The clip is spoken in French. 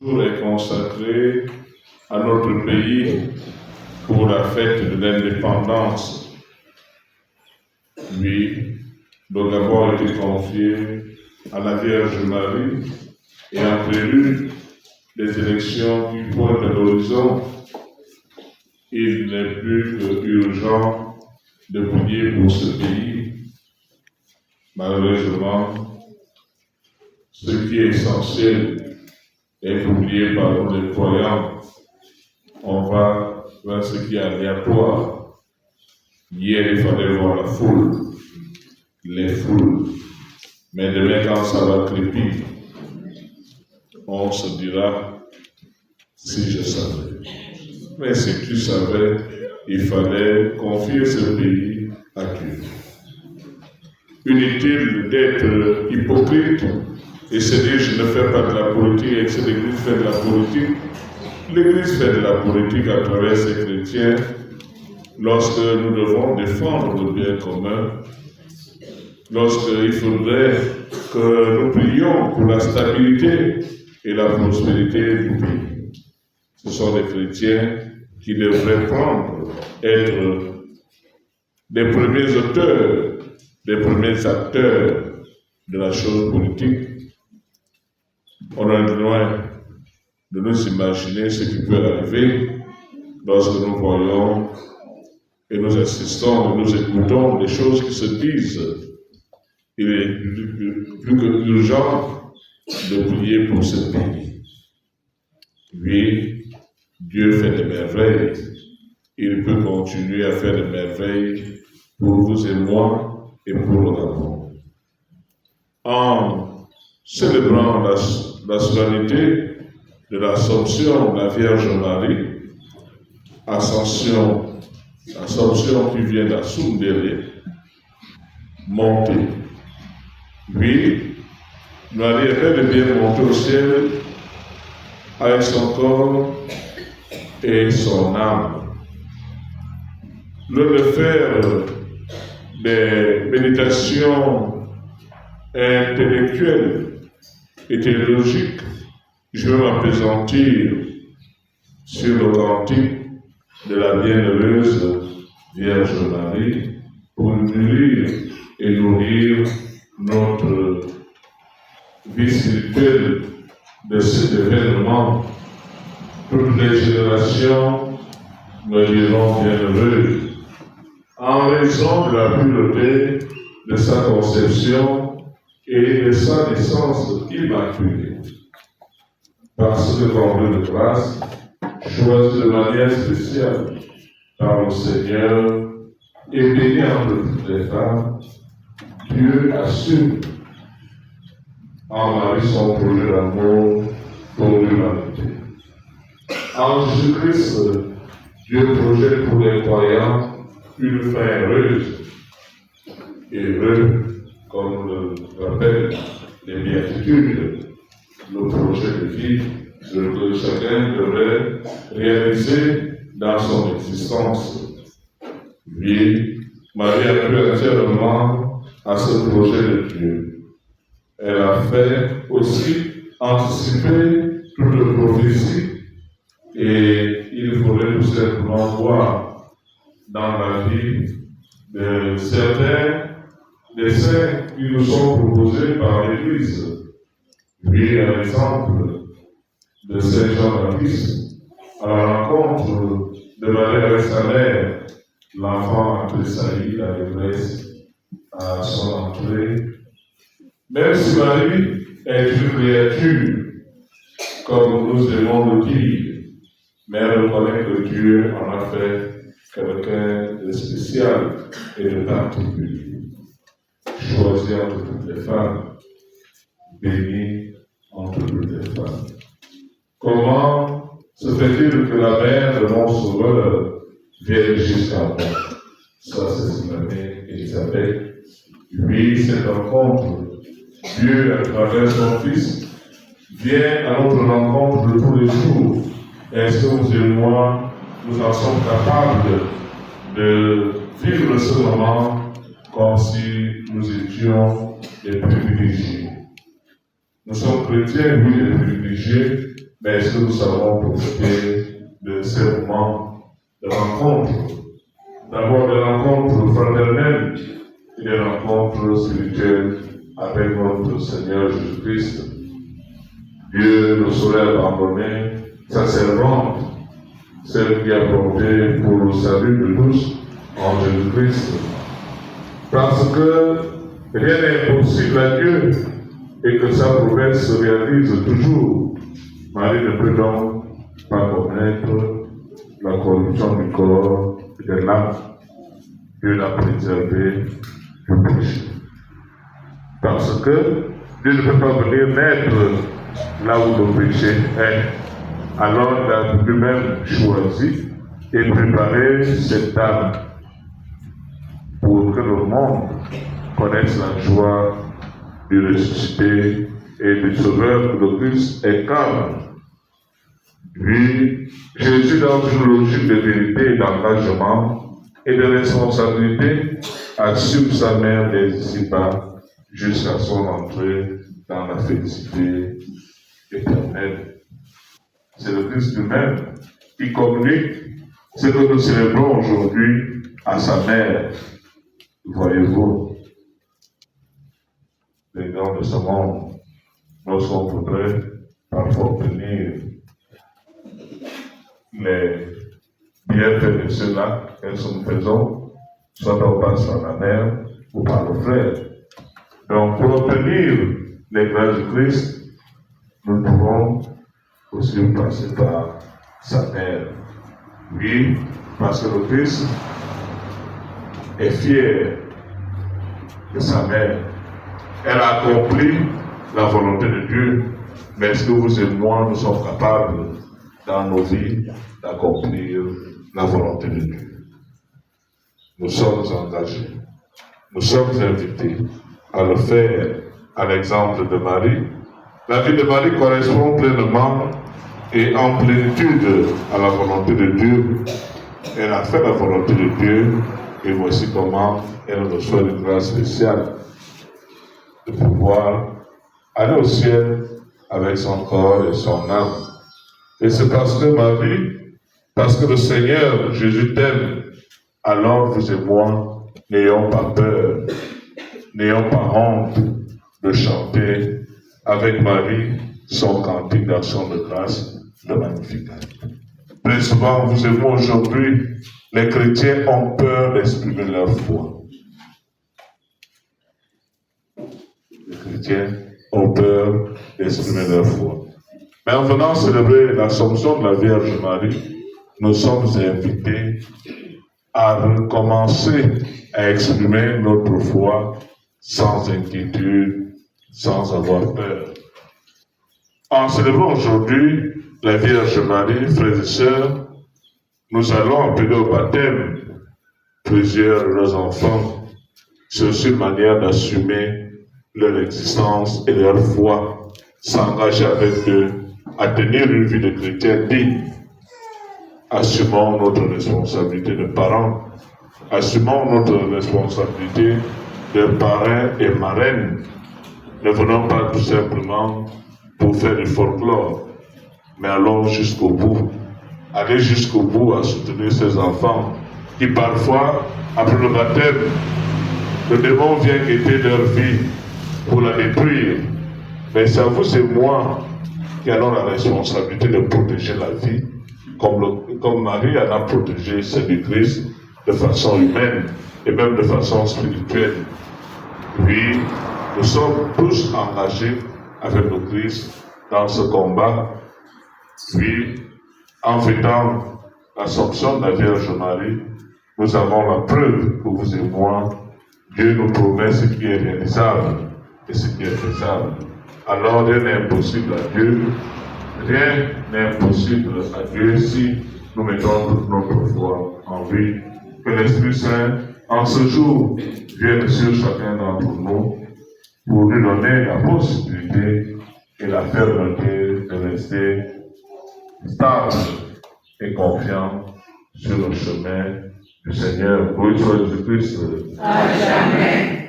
jour est consacré à notre pays pour la fête de l'indépendance. Lui, le Gabon a été confié à la Vierge Marie et en prélude des élections qui pointent à l'horizon, il n'est plus urgent de prier pour ce pays. Malheureusement, ce qui est essentiel est oublié par nous les croyants. On va vers ce qui est aléatoire. Hier, il fallait voir la foule, les foules. Mais demain, quand ça va crépir, on se dira, si je savais. Mais si tu savais, il fallait confier ce pays à Dieu. Inutile d'être hypocrite et se dire je ne fais pas de la politique et que l'Église fait de la politique. L'Église fait de la politique à travers ses chrétiens lorsque nous devons défendre le bien commun, lorsqu'il faudrait que nous prions pour la stabilité et la prospérité du pays. Ce sont les chrétiens qui devraient être les premiers auteurs, les premiers acteurs de la chose politique. On est loin de nous imaginer ce qui peut arriver lorsque nous voyons et nous assistons, et nous écoutons des choses qui se disent. Il est plus que urgent de prier pour ce pays. Oui, Dieu fait des merveilles. Il peut continuer à faire des merveilles pour vous et moi et pour le Gabon. En célébrant la solennité de l'Assomption de la Vierge Marie, Assomption qui vient d'Assoumdélé, montée. Oui, Marie est bel et bien montée au ciel avec son corps et son âme. Le faire des méditations intellectuelles et théologiques, je vais m'appesantir sur le cantique de la bienheureuse Vierge Marie pour nourrir et nourrir notre vie spirituelle de cet événement. Toutes les générations me diront bienheureuses en raison de la pureté de sa conception et de sa naissance immaculée. Parce que comblé de grâce, choisi de manière spéciale par le Seigneur et béni entre toutes les femmes, Dieu assume en Marie son projet d'amour pour l'humanité. En Jésus-Christ, Dieu projette pour les croyants une fin heureuse. Heureux, comme le rappellent les béatitudes, le projet de vie que chacun devrait réaliser dans son existence. Oui, Marie a cru entièrement à ce projet de Dieu. Elle a fait aussi anticiper toute la prophétie et il faudrait tout simplement voir dans la vie de certains des saints qui nous sont proposés par l'Église. Oui, un exemple de Saint Jean-Baptiste à la rencontre de Marie avec sa mère, l'enfant tressaillit d'allégresse à son entrée. Même si Marie est une créature, comme nous aimons le dire, mais elle reconnaît que Dieu en a fait quelqu'un de spécial et de particulier, choisi entre toutes les femmes, béni entre toutes les femmes. Comment se fait-il que la mère de mon Sauveur vienne jusqu'à moi? Ça, c'est ma mère Élisabeth. Oui, cette rencontre, Dieu, à travers son Fils, vient à notre rencontre de tous les jours. Est-ce que vous et moi, nous en sommes capables de vivre ce moment comme si nous étions des privilégiés? Nous sommes chrétiens, oui, des privilégiés, Mais est-ce que nous savons profiter de ces moments de rencontre? D'abord des rencontres fraternelles et des rencontres spirituelles avec notre Seigneur Jésus-Christ. Dieu ne saurait abandonner sa servante, celle qui a porté pour le salut de tous en Jésus-Christ. Parce que rien n'est impossible à Dieu et que sa promesse se réalise toujours. Marie ne peut donc pas commettre la corruption du corps et de l'âme. Dieu l'a préservé du péché. Parce que Dieu ne peut pas venir naître là où le péché est. Alors il a lui-même choisi et préparé cette âme pour que le monde connaisse la joie du ressuscité et du Sauveur que le Christ incarne. Puis, Jésus, dans une logique de vérité et d'engagement et de responsabilité, assume sa mère des ici-bas jusqu'à son entrée dans la félicité éternelle. C'est le Christ lui-même qui communique ce que nous célébrons aujourd'hui à sa mère. Voyez-vous, les gens de ce monde, lorsqu'on voudrait parfois obtenir les bienfaits de ceux-là, qu'est-ce que nous faisons? Soit on passe par la mère ou par le frère. Donc, pour obtenir les grâces du Christ, nous devons aussi passer par sa mère. Oui, parce que le Christ est fier de sa mère. Elle a accompli la volonté de Dieu, mais est-ce que vous et moi, nous sommes capables, dans nos vies, d'accomplir la volonté de Dieu? Nous sommes engagés, nous sommes invités à le faire à l'exemple de Marie. La vie de Marie correspond pleinement et en plénitude à la volonté de Dieu. Elle a fait la volonté de Dieu et voici comment elle reçoit une grâce spéciale de pouvoir aller au ciel avec son corps et son âme. Et c'est parce que Marie, parce que le Seigneur Jésus t'aime, alors vous et moi, n'ayons pas peur, n'ayons pas honte de chanter avec Marie son cantique d'action de grâce, le Magnificat. Très souvent, vous et moi aujourd'hui, les chrétiens ont peur d'exprimer leur foi. Les chrétiens ont peur d'exprimer leur foi. Mais en venant célébrer l'Assomption de la Vierge Marie, nous sommes invités à recommencer à exprimer notre foi sans inquiétude, sans avoir peur. En célébrant aujourd'hui la Vierge Marie, frères et sœurs, nous allons appeler au baptême plusieurs de nos enfants. C'est aussi une manière d'assumer leur existence et leur foi, s'engager avec eux à tenir une vie de chrétien digne. Assumons notre responsabilité de parents, assumons notre responsabilité de parrains et marraines. Ne venons pas tout simplement pour faire du folklore, mais allons jusqu'au bout. Allez jusqu'au bout à soutenir ces enfants qui parfois, après le baptême, le démon vient guetter leur vie pour la détruire. Mais c'est à vous et moi qui avons la responsabilité de protéger la vie, comme Marie en a protégé celle du Christ de façon humaine et même de façon spirituelle. Oui, nous sommes tous engagés avec le Christ dans ce combat. Oui, en fêtant l'Assomption de la Vierge Marie, nous avons la preuve que vous et moi, Dieu nous promet ce qui est réalisable et ce qui est faisable. Alors rien n'est impossible à Dieu. Rien n'est impossible à Dieu si nous mettons toute notre foi en lui. Que l'Esprit Saint, en ce jour, vienne sur chacun d'entre nous pour nous donner la possibilité et la fermeté de rester stable et confiant sur le chemin du Seigneur. Pour Jésus-Christ. À jamais.